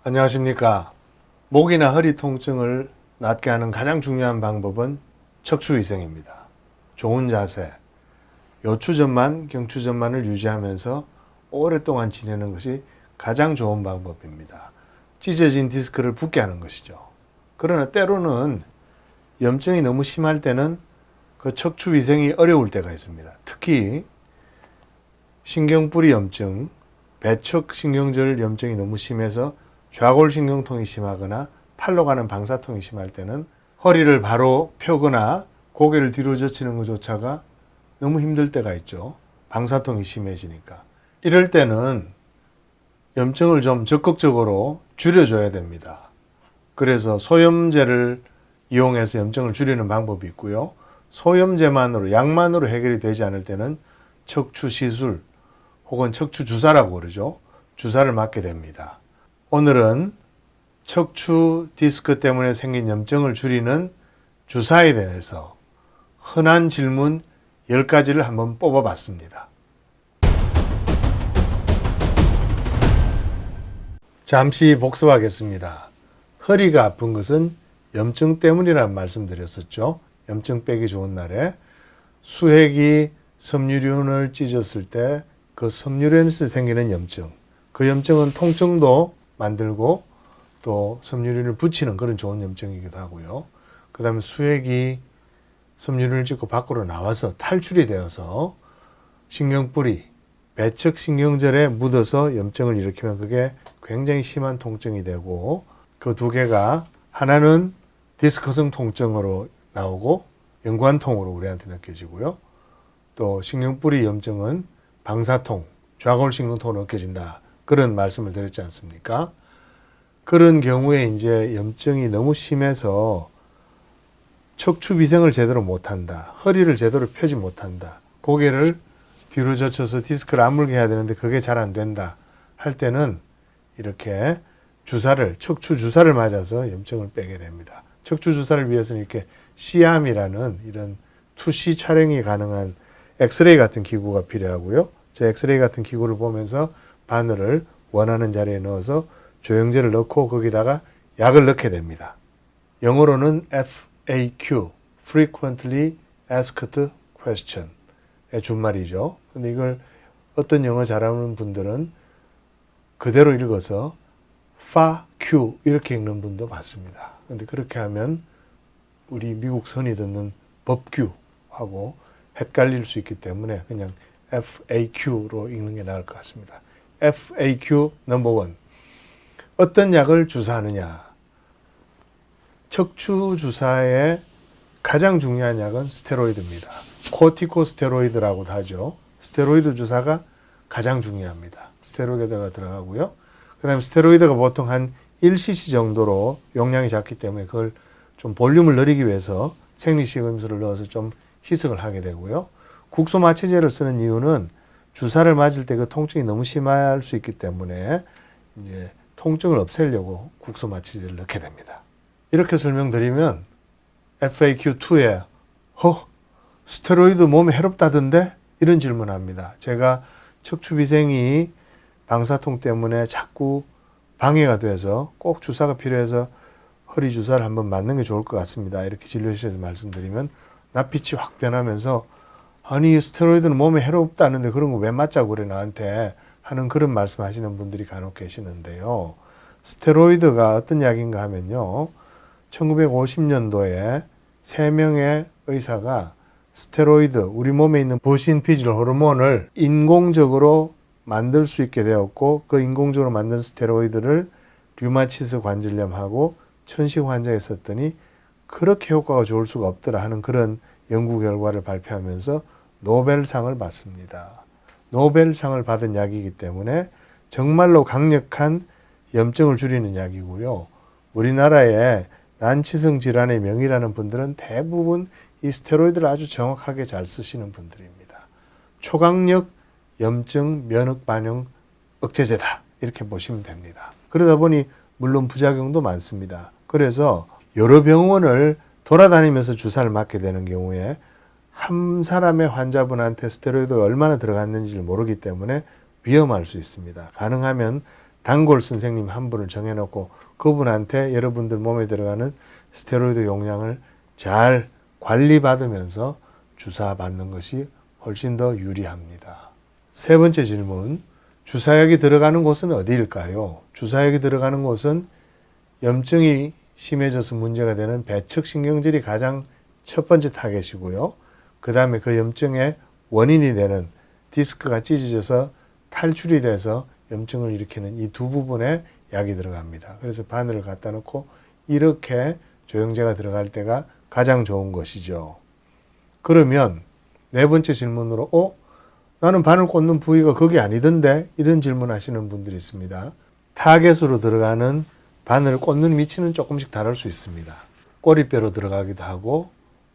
안녕하십니까. 목이나 허리 통증을 낫게 하는 가장 중요한 방법은 척추위생입니다. 좋은 자세, 요추전만, 경추전만을 유지하면서 오랫동안 지내는 것이 가장 좋은 방법입니다. 찢어진 디스크를 붓게 하는 것이죠. 그러나 때로는 염증이 너무 심할 때는 그 척추위생이 어려울 때가 있습니다. 특히 신경뿌리 염증, 배척신경절 염증이 너무 심해서 좌골신경통이 심하거나 팔로 가는 방사통이 심할 때는 허리를 바로 펴거나 고개를 뒤로 젖히는 것조차가 너무 힘들 때가 있죠. 방사통이 심해지니까. 이럴 때는 염증을 좀 적극적으로 줄여줘야 됩니다. 그래서 소염제를 이용해서 염증을 줄이는 방법이 있고요. 소염제만으로, 약만으로 해결이 되지 않을 때는 척추시술 혹은 척추주사라고 그러죠. 주사를 맞게 됩니다. 오늘은 척추 디스크 때문에 생긴 염증을 줄이는 주사에 대해서 흔한 질문 10가지를 한번 뽑아봤습니다. 잠시 복습하겠습니다. 허리가 아픈 것은 염증 때문이라는 말씀드렸었죠. 염증 빼기 좋은 날에 수액이 섬유륜을 찢었을 때 그 섬유륜에서 생기는 염증, 그 염증은 통증도 만들고 또 섬유륜을 붙이는 그런 좋은 염증이기도 하고요. 그 다음에 수액이 섬유륜을 찢고 밖으로 나와서 탈출이 되어서 신경뿌리, 배척신경절에 묻어서 염증을 일으키면 그게 굉장히 심한 통증이 되고, 그 두 개가 하나는 디스크성 통증으로 나오고 연관통으로 우리한테 느껴지고요. 또 신경뿌리 염증은 방사통, 좌골신경통으로 느껴진다. 그런 말씀을 드렸지 않습니까? 그런 경우에 이제 염증이 너무 심해서 척추위생을 제대로 못한다. 허리를 제대로 펴지 못한다. 고개를 뒤로 젖혀서 디스크를 안 물게 해야 되는데 그게 잘 안 된다. 할 때는 이렇게 주사를, 척추주사를 맞아서 염증을 빼게 됩니다. 척추주사를 위해서는 이렇게 시암이라는 이런 투시 촬영이 가능한 엑스레이 같은 기구가 필요하고요. 저 엑스레이 같은 기구를 보면서 바늘을 원하는 자리에 넣어서 조영제를 넣고 거기다가 약을 넣게 됩니다. 영어로는 FAQ, Frequently Asked Question의 준말이죠. 근데 이걸 어떤 영어 잘하는 분들은 그대로 읽어서 FAQ 이렇게 읽는 분도 많습니다. 근데 그렇게 하면 우리 미국 선이 듣는 법규하고 헷갈릴 수 있기 때문에 그냥 FAQ로 읽는 게 나을 것 같습니다. FAQ 넘버 1. 어떤 약을 주사하느냐. 척추주사의 가장 중요한 약은 스테로이드입니다. 코티코스테로이드라고도 하죠. 스테로이드 주사가 가장 중요합니다. 스테로이드가 들어가고요. 그 다음에 스테로이드가 보통 한 1cc 정도로 용량이 작기 때문에 그걸 좀 볼륨을 늘리기 위해서 생리식염수를 넣어서 좀 희석을 하게 되고요. 국소마취제를 쓰는 이유는 주사를 맞을 때 그 통증이 너무 심할 수 있기 때문에 이제 통증을 없애려고 국소마취제를 넣게 됩니다. 이렇게 설명드리면 FAQ2에 스테로이드 몸에 해롭다던데? 이런 질문합니다. 제가 척추위생이 방사통 때문에 자꾸 방해가 돼서 꼭 주사가 필요해서 허리 주사를 한번 맞는 게 좋을 것 같습니다. 이렇게 진료실에서 말씀드리면 낯빛이 확 변하면서 아니 스테로이드는 몸에 해롭다는데 그런 거 왜 맞자고 그래 나한테 하는 그런 말씀하시는 분들이 간혹 계시는데요. 스테로이드가 어떤 약인가 하면요. 1950년도에 3명의 의사가 스테로이드, 우리 몸에 있는 부신 피질 호르몬을 인공적으로 만들 수 있게 되었고 그 인공적으로 만든 스테로이드를 류마티스 관절염하고 천식 환자에 썼더니 그렇게 효과가 좋을 수가 없더라 하는 그런 연구 결과를 발표하면서 노벨상을 받습니다. 노벨상을 받은 약이기 때문에 정말로 강력한 염증을 줄이는 약이고요. 우리나라의 난치성 질환의 명의라는 분들은 대부분 이 스테로이드를 아주 정확하게 잘 쓰시는 분들입니다. 초강력 염증 면역 반응 억제제다 이렇게 보시면 됩니다. 그러다 보니 물론 부작용도 많습니다. 그래서 여러 병원을 돌아다니면서 주사를 맞게 되는 경우에 한 사람의 환자분한테 스테로이드가 얼마나 들어갔는지를 모르기 때문에 위험할 수 있습니다. 가능하면 단골 선생님 한 분을 정해놓고 그분한테 여러분들 몸에 들어가는 스테로이드 용량을 잘 관리받으면서 주사 맞는 것이 훨씬 더 유리합니다. 세 번째 질문, 주사약이 들어가는 곳은 어디일까요? 주사약이 들어가는 곳은 염증이 심해져서 문제가 되는 배측신경질이 가장 첫 번째 타겟이고요. 그 다음에 그 염증의 원인이 되는 디스크가 찢어져서 탈출이 돼서 염증을 일으키는 이 두 부분에 약이 들어갑니다. 그래서 바늘을 갖다 놓고 이렇게 조영제가 들어갈 때가 가장 좋은 것이죠. 그러면 네 번째 질문으로 나는 바늘 꽂는 부위가 거기 아니던데 이런 질문 하시는 분들이 있습니다. 타겟으로 들어가는 바늘 꽂는 위치는 조금씩 다를 수 있습니다. 꼬리뼈로 들어가기도 하고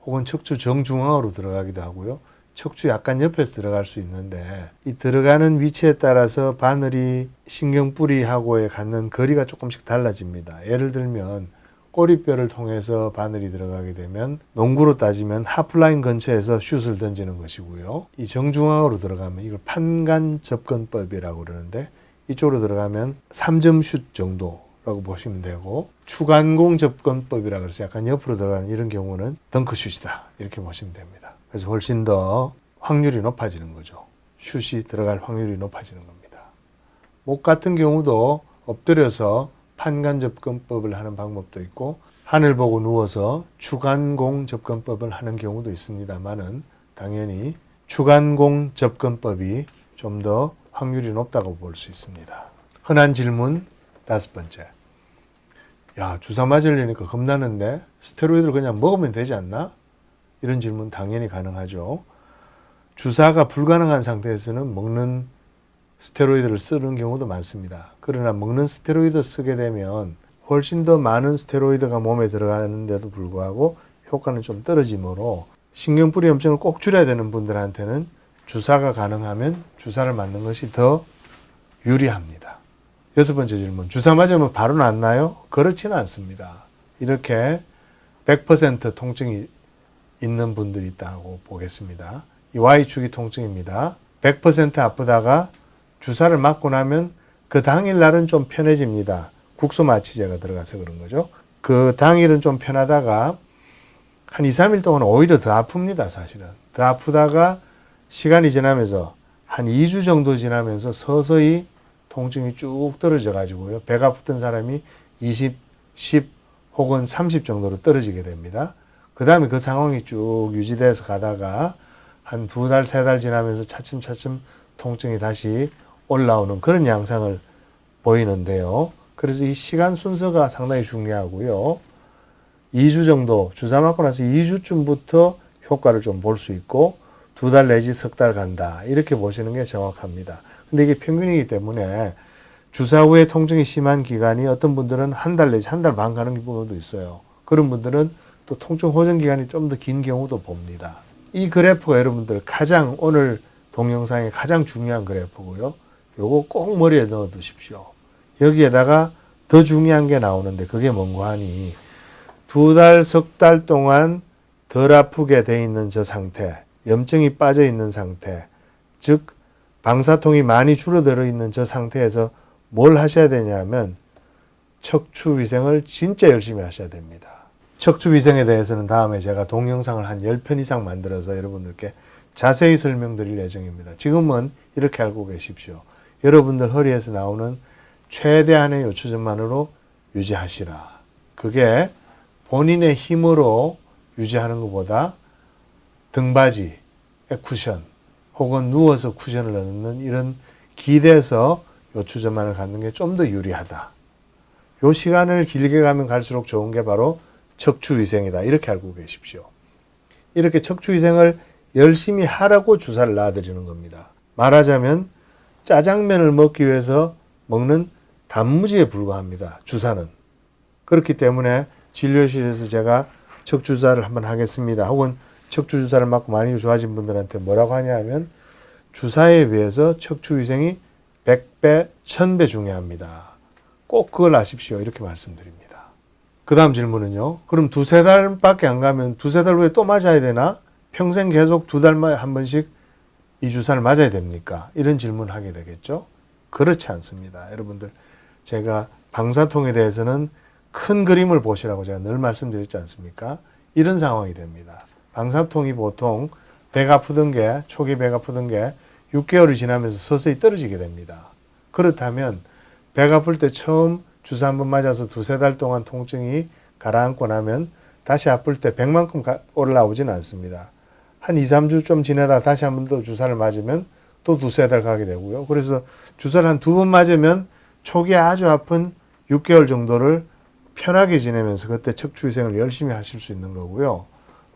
혹은 척추 정중앙으로 들어가기도 하고요. 척추 약간 옆에서 들어갈 수 있는데 이 들어가는 위치에 따라서 바늘이 신경뿌리하고의 갖는 거리가 조금씩 달라집니다. 예를 들면 꼬리뼈를 통해서 바늘이 들어가게 되면 농구로 따지면 하프라인 근처에서 슛을 던지는 것이고요. 이 정중앙으로 들어가면 이걸 판간 접근법이라고 그러는데 이쪽으로 들어가면 3점 슛 정도라고 보시면 되고 추간공 접근법이라고 해서 약간 옆으로 들어가는 이런 경우는 덩크슛이다 이렇게 보시면 됩니다. 그래서 훨씬 더 확률이 높아지는 거죠. 슛이 들어갈 확률이 높아지는 겁니다. 목 같은 경우도 엎드려서 판간 접근법을 하는 방법도 있고 하늘 보고 누워서 추간공 접근법을 하는 경우도 있습니다만은 당연히 추간공 접근법이 좀 더 확률이 높다고 볼 수 있습니다. 흔한 질문 다섯 번째. 야, 주사 맞으려니까 겁나는데 스테로이드를 그냥 먹으면 되지 않나? 이런 질문 당연히 가능하죠. 주사가 불가능한 상태에서는 먹는 스테로이드를 쓰는 경우도 많습니다. 그러나 먹는 스테로이드 쓰게 되면 훨씬 더 많은 스테로이드가 몸에 들어가는데도 불구하고 효과는 좀 떨어지므로 신경뿌리 염증을 꼭 줄여야 되는 분들한테는 주사가 가능하면 주사를 맞는 것이 더 유리합니다. 여섯 번째 질문. 주사 맞으면 바로 낫나요? 그렇지는 않습니다. 이렇게 100% 통증이 있는 분들이 있다고 보겠습니다. 이 Y축이 통증입니다. 100% 아프다가 주사를 맞고 나면 그 당일날은 좀 편해집니다. 국소마취제가 들어가서 그런 거죠. 그 당일은 좀 편하다가 한 2, 3일 동안 오히려 더 아픕니다. 사실은. 더 아프다가 시간이 지나면서 한 2주 정도 지나면서 서서히 통증이 쭉 떨어져 가지고요. 배가 아프던 사람이 20, 10 혹은 30 정도로 떨어지게 됩니다. 그 다음에 그 상황이 쭉 유지돼서 가다가 한 2달, 3달 지나면서 차츰차츰 통증이 다시 올라오는 그런 양상을 보이는데요. 그래서 이 시간 순서가 상당히 중요하고요. 2주 정도, 주사 맞고 나서 2주쯤부터 효과를 좀 볼 수 있고 2달 내지 석 달 간다. 이렇게 보시는 게 정확합니다. 근데 이게 평균이기 때문에 주사 후에 통증이 심한 기간이 어떤 분들은 한 달 내지 한 달 반 가는 경우도 있어요. 그런 분들은 또 통증 호전 기간이 좀 더 긴 경우도 봅니다. 이 그래프가 여러분들 가장 오늘 동영상의 가장 중요한 그래프고요. 요거 꼭 머리에 넣어 두십시오. 여기에다가 더 중요한 게 나오는데 그게 뭔가 하니 2달, 석 달 동안 덜 아프게 돼 있는 저 상태, 염증이 빠져 있는 상태, 즉 방사통이 많이 줄어들어 있는 저 상태에서 뭘 하셔야 되냐면 척추위생을 진짜 열심히 하셔야 됩니다. 척추위생에 대해서는 다음에 제가 동영상을 한 10편 이상 만들어서 여러분들께 자세히 설명드릴 예정입니다. 지금은 이렇게 알고 계십시오. 여러분들 허리에서 나오는 최대한의 요추전만으로 유지하시라. 그게 본인의 힘으로 유지하는 것보다 등받이, 쿠션 혹은 누워서 쿠션을 넣는 이런 기대서 요추전만을 갖는 게 좀 더 유리하다. 요 시간을 길게 가면 갈수록 좋은 게 바로 척추위생이다. 이렇게 알고 계십시오. 이렇게 척추위생을 열심히 하라고 주사를 놔드리는 겁니다. 말하자면 짜장면을 먹기 위해서 먹는 단무지에 불과합니다. 주사는. 그렇기 때문에 진료실에서 제가 척추주사를 한번 하겠습니다. 혹은 척추주사를 맞고 많이 좋아진 분들한테 뭐라고 하냐 하면 주사에 비해서 척추위생이 100배, 1000배 중요합니다. 꼭 그걸 아십시오. 이렇게 말씀드립니다. 그 다음 질문은요. 그럼 2-3달밖에 안 가면 2-3달 후에 또 맞아야 되나? 평생 계속 2달마다 한 번씩 이 주사를 맞아야 됩니까? 이런 질문을 하게 되겠죠. 그렇지 않습니다. 여러분들 제가 방사통에 대해서는 큰 그림을 보시라고 제가 늘 말씀드렸지 않습니까? 이런 상황이 됩니다. 방사통이 보통 배가 아프던 게, 초기 배가 아프던 게 6개월이 지나면서 서서히 떨어지게 됩니다. 그렇다면 배가 아플 때 처음 주사 한번 맞아서 두세 달 동안 통증이 가라앉고 나면 다시 아플 때 100만큼 올라오지는 않습니다. 한 2, 3주 좀 지나다 다시 한 번 더 주사를 맞으면 또 두세 달 가게 되고요. 그래서 주사를 한 2번 맞으면 초기에 아주 아픈 6개월 정도를 편하게 지내면서 그때 척추위생을 열심히 하실 수 있는 거고요.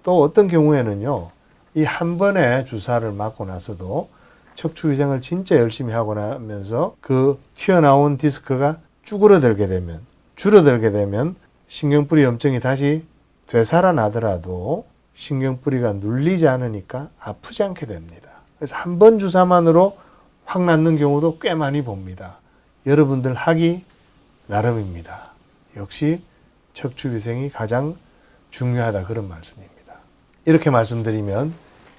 또 어떤 경우에는요, 이 한 번에 주사를 맞고 나서도 척추위생을 진짜 열심히 하고 나면서 그 튀어나온 디스크가 줄어들게 되면 신경뿌리 염증이 다시 되살아나더라도 신경뿌리가 눌리지 않으니까 아프지 않게 됩니다. 그래서 한 번 주사만으로 확 낫는 경우도 꽤 많이 봅니다. 여러분들 하기 나름입니다. 역시 척추위생이 가장 중요하다, 그런 말씀입니다. 이렇게 말씀드리면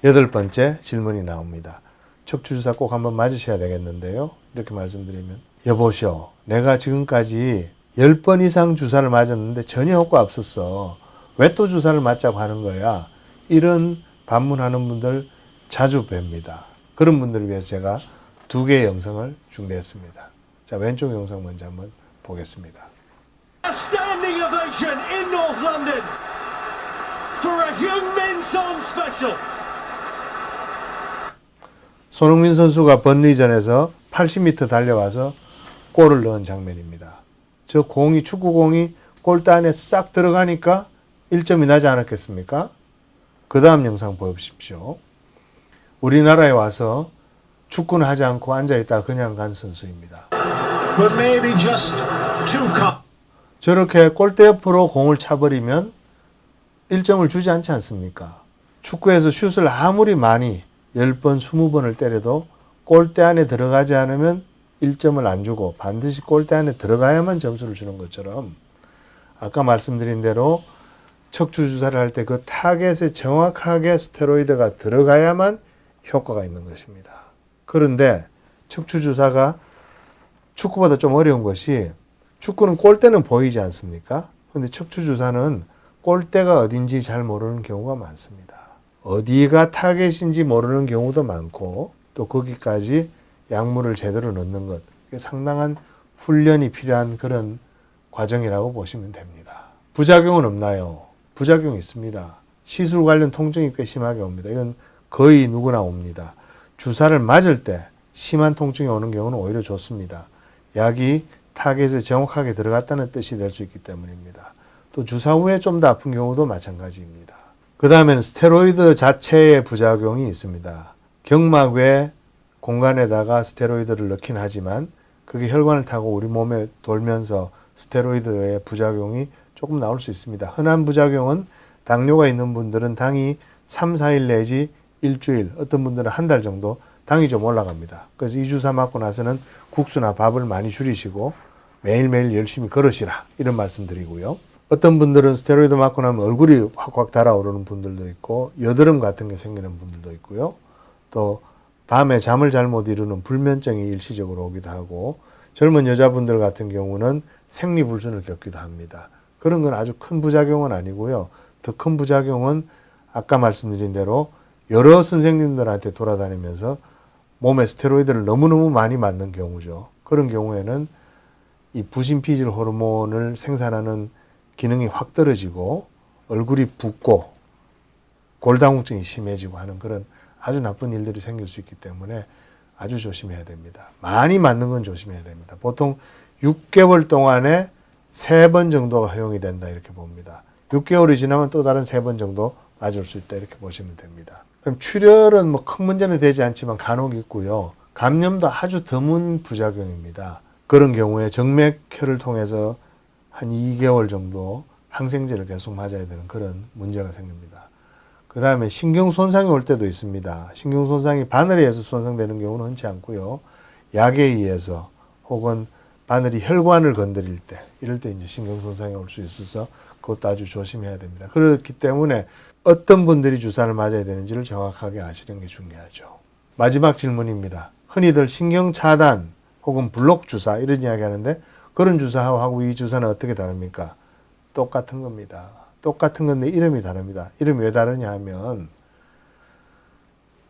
8번째 질문이 나옵니다. 척추주사 꼭 한번 맞으셔야 되겠는데요. 이렇게 말씀드리면, 여보시오, 내가 지금까지 10번 이상 주사를 맞았는데 전혀 효과 없었어. 왜 또 주사를 맞자고 하는 거야? 이런 반문하는 분들 자주 뵙니다. 그런 분들을 위해서 제가 2개의 영상을 준비했습니다. 자, 왼쪽 영상 먼저 한번 보겠습니다. Standing ovation in North London for a young men's on special. 손흥민 선수가 번리전에서 80m 달려와서 골을 넣은 장면입니다. 저 공이, 축구공이 골대 안에 싹 들어가니까 1점이 나지 않았겠습니까? 그 다음 영상 보십시오. 우리나라에 와서 축구는 하지 않고 앉아있다가 그냥 간 선수입니다. But maybe just too 저렇게 골대 옆으로 공을 차버리면 1점을 주지 않지 않습니까? 축구에서 슛을 아무리 많이 10번, 20번을 때려도 골대 안에 들어가지 않으면 1점을 안 주고 반드시 골대 안에 들어가야만 점수를 주는 것처럼, 아까 말씀드린 대로 척추주사를 할 때 그 타겟에 정확하게 스테로이드가 들어가야만 효과가 있는 것입니다. 그런데 척추주사가 축구보다 좀 어려운 것이, 축구는 골대는 보이지 않습니까? 그런데 척추주사는 골대가 어딘지 잘 모르는 경우가 많습니다. 어디가 타겟인지 모르는 경우도 많고, 또 거기까지 약물을 제대로 넣는 것, 상당한 훈련이 필요한 그런 과정이라고 보시면 됩니다. 부작용은 없나요? 부작용이 있습니다. 시술 관련 통증이 꽤 심하게 옵니다. 이건 거의 누구나 옵니다. 주사를 맞을 때 심한 통증이 오는 경우는 오히려 좋습니다. 약이 타겟에 정확하게 들어갔다는 뜻이 될 수 있기 때문입니다. 또 주사 후에 좀 더 아픈 경우도 마찬가지입니다. 그 다음에는 스테로이드 자체의 부작용이 있습니다. 경막외 공간에다가 스테로이드를 넣긴 하지만 그게 혈관을 타고 우리 몸에 돌면서 스테로이드의 부작용이 조금 나올 수 있습니다. 흔한 부작용은 당뇨가 있는 분들은 당이 3, 4일 내지 일주일, 어떤 분들은 한 달 정도 당이 좀 올라갑니다. 그래서 이 주사 맞고 나서는 국수나 밥을 많이 줄이시고 매일매일 열심히 걸으시라, 이런 말씀 드리고요. 어떤 분들은 스테로이드 맞고 나면 얼굴이 확확 달아오르는 분들도 있고 여드름 같은 게 생기는 분들도 있고요. 또 밤에 잠을 잘 못 이루는 불면증이 일시적으로 오기도 하고, 젊은 여자분들 같은 경우는 생리불순을 겪기도 합니다. 그런 건 아주 큰 부작용은 아니고요. 더 큰 부작용은 아까 말씀드린 대로 여러 선생님들한테 돌아다니면서 몸에 스테로이드를 너무너무 많이 맞는 경우죠. 그런 경우에는 이 부신피질 호르몬을 생산하는 기능이 확 떨어지고 얼굴이 붓고 골다공증이 심해지고 하는 그런 아주 나쁜 일들이 생길 수 있기 때문에 아주 조심해야 됩니다. 많이 맞는 건 조심해야 됩니다. 보통 6개월 동안에 3번 정도가 허용이 된다, 이렇게 봅니다. 6개월이 지나면 또 다른 3번 정도 맞을 수 있다, 이렇게 보시면 됩니다. 그럼 출혈은 뭐 큰 문제는 되지 않지만 간혹 있고요. 감염도 아주 드문 부작용입니다. 그런 경우에 정맥혈을 통해서 한 2개월 정도 항생제를 계속 맞아야 되는 그런 문제가 생깁니다. 그 다음에 신경손상이 올 때도 있습니다. 신경손상이 바늘에 의해서 손상되는 경우는 흔치 않고요. 약에 의해서 혹은 바늘이 혈관을 건드릴 때, 이럴 때 이제 신경손상이 올 수 있어서 그것도 아주 조심해야 됩니다. 그렇기 때문에 어떤 분들이 주사를 맞아야 되는지를 정확하게 아시는 게 중요하죠. 마지막 질문입니다. 흔히들 신경차단 혹은 블록 주사 이런 이야기 하는데, 그런 주사하고 이 주사는 어떻게 다릅니까? 똑같은 겁니다. 똑같은 건데 이름이 다릅니다. 이름이 왜 다르냐 하면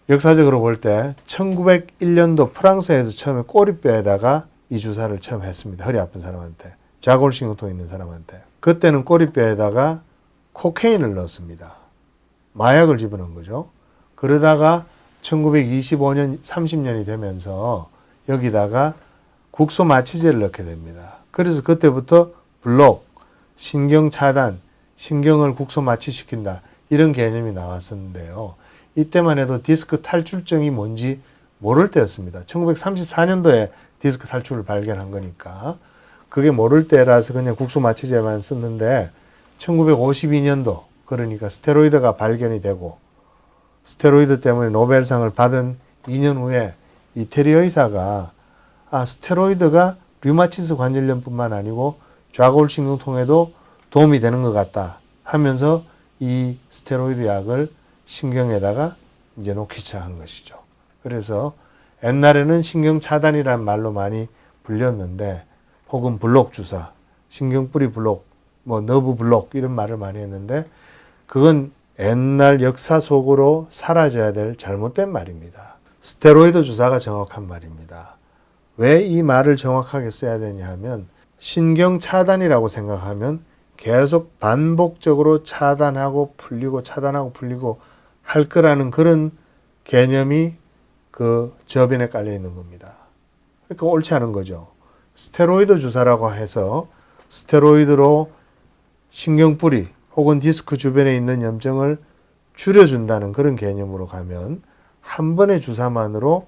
역사적으로 볼 때 1901년도 프랑스에서 처음에 꼬리뼈에다가 이 주사를 처음 했습니다. 허리 아픈 사람한테. 좌골신경통 있는 사람한테. 그때는 꼬리뼈에다가 코케인을 넣었습니다. 마약을 집어넣은 거죠. 그러다가 1925년, 30년이 되면서 여기다가 국소 마취제를 넣게 됩니다. 그래서 그때부터 블록, 신경 차단, 신경을 국소 마취시킨다. 이런 개념이 나왔었는데요. 이때만 해도 디스크 탈출증이 뭔지 모를 때였습니다. 1934년도에 디스크 탈출을 발견한 거니까. 그게 모를 때라서 그냥 국소 마취제만 썼는데 1952년도 그러니까 스테로이드가 발견이 되고 스테로이드 때문에 노벨상을 받은 2년 후에 이태리 의사가 스테로이드가 류마티스 관절염뿐만 아니고 좌골신경통에도 도움이 되는 것 같다 하면서 이 스테로이드 약을 신경에다가 이제 놓기 시작한 것이죠. 그래서 옛날에는 신경 차단이라는 말로 많이 불렸는데 혹은 블록 주사, 신경뿌리 블록, 너브 블록 이런 말을 많이 했는데 그건 옛날 역사 속으로 사라져야 될 잘못된 말입니다. 스테로이드 주사가 정확한 말입니다. 왜 이 말을 정확하게 써야 되냐 하면 신경 차단이라고 생각하면 계속 반복적으로 차단하고 풀리고 차단하고 풀리고 할 거라는 그런 개념이 그 저변에 깔려 있는 겁니다. 그러니까 옳지 않은 거죠. 스테로이드 주사라고 해서 스테로이드로 신경뿌리 혹은 디스크 주변에 있는 염증을 줄여준다는 그런 개념으로 가면 한 번의 주사만으로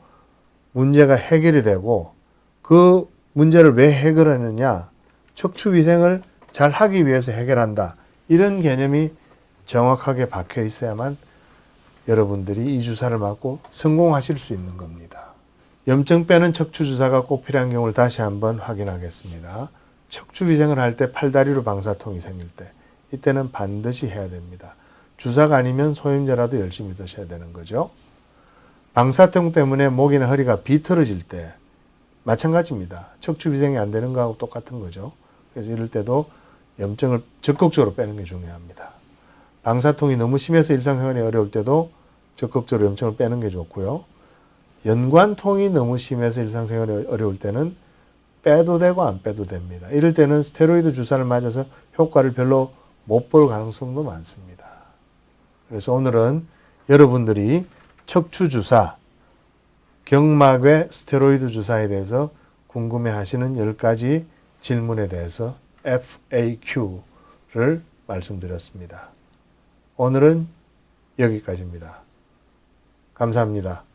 문제가 해결이 되고 그 문제를 왜 해결하느냐? 척추위생을 잘 하기 위해서 해결한다. 이런 개념이 정확하게 박혀 있어야만 여러분들이 이 주사를 맞고 성공하실 수 있는 겁니다. 염증 빼는 척추 주사가 꼭 필요한 경우를 다시 한번 확인하겠습니다. 척추위생을 할 때 팔다리로 방사통이 생길 때 이때는 반드시 해야 됩니다. 주사가 아니면 소염제라도 열심히 드셔야 되는 거죠. 방사통 때문에 목이나 허리가 비틀어질 때 마찬가지입니다. 척추위생이 안 되는 거하고 똑같은 거죠. 그래서 이럴 때도 염증을 적극적으로 빼는 게 중요합니다. 방사통이 너무 심해서 일상생활이 어려울 때도 적극적으로 염증을 빼는 게 좋고요. 연관통이 너무 심해서 일상생활이 어려울 때는 빼도 되고 안 빼도 됩니다. 이럴 때는 스테로이드 주사를 맞아서 효과를 별로 못 볼 가능성도 많습니다. 그래서 오늘은 여러분들이 척추 주사, 경막외 스테로이드 주사에 대해서 궁금해 하시는 10가지 질문에 대해서 FAQ를 말씀드렸습니다. 오늘은 여기까지입니다. 감사합니다.